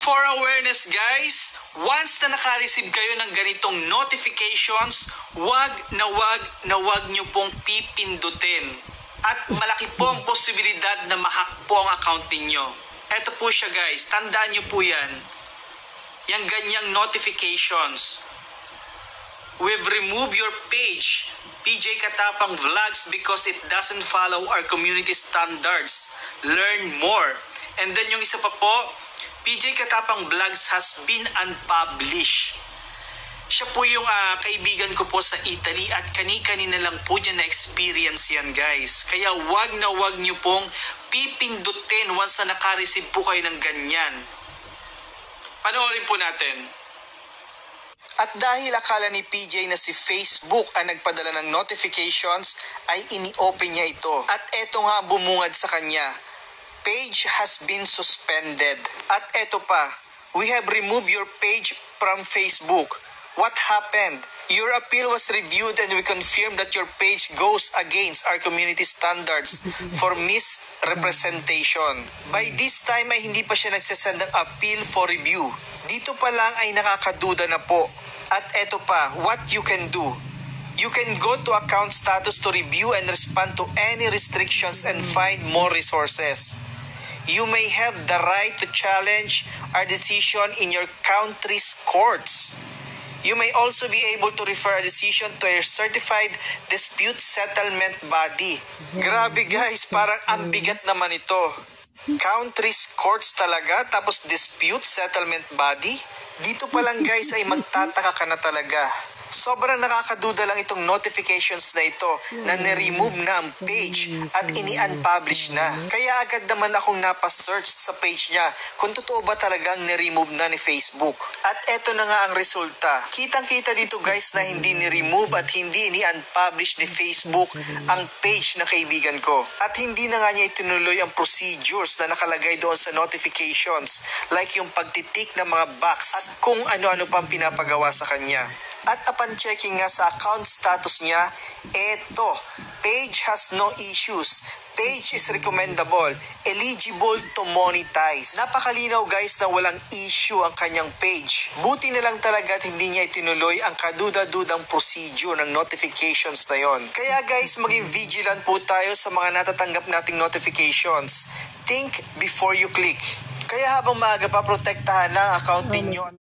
For awareness guys, once na naka-receive kayo ng ganitong notifications, wag na wag nyo pong pipindutin. At malaki po ang posibilidad na ma-hack po ang account ninyo. Ito po siya guys, tandaan nyo po yan. Yang ganyang notifications. We've removed your page, PJ Katapang Vlogs, because it doesn't follow our community standards. Learn more. And then yung isa pa po, PJ Katapang Vlogs has been unpublished. Siya po yung kaibigan ko po sa Italy at kani-kanina lang po niya na-experience yan guys. Kaya wag na wag niyo pong pipindutin once na naka-receive po kayo ng ganyan. Panoorin po natin. At dahil akala ni PJ na si Facebook ang nagpadala ng notifications, ay ini-open niya ito. At eto nga bumungad sa kanya. Page has been suspended. At eto pa, we have removed your page from Facebook. What happened? Your appeal was reviewed and we confirmed that your page goes against our community standards for misrepresentation. By this time ay hindi pa siya nagsasend ng appeal for review. Dito pa lang ay nakakaduda na po. At eto pa, what you can do. You can go to account status to review and respond to any restrictions and find more resources. You may have the right to challenge our decision in your country's courts. You may also be able to refer a decision to a certified dispute settlement body. Grabe guys, parang ang bigat naman ito. Country's courts talaga, tapos dispute settlement body? Dito pa lang guys ay magtataka ka na talaga. Sobrang nakakaduda lang itong notifications na ito na niremove na ang page at ini-unpublish na. Kaya agad naman akong napasearch sa page niya kung totoo ba talagang niremove na ni Facebook. At eto na nga ang resulta. Kitang-kita dito guys na hindi niremove at hindi ini-unpublish ni Facebook ang page na kaibigan ko. At hindi na nga niya itinuloy ang procedures na nakalagay doon sa notifications, like yung pagtitik ng mga box at kung ano-ano pang pinapagawa sa kanya. At upon checking nga sa account status niya, eto, page has no issues. Page is recommendable, eligible to monetize. Napakalinaw guys na walang issue ang kanyang page. Buti na lang talaga at hindi niya itinuloy ang kaduda-dudang procedure ng notifications na yon. Kaya guys, maging vigilant po tayo sa mga natatanggap nating notifications. Think before you click. Kaya habang maaga pa, protektahan lang ang account ninyo.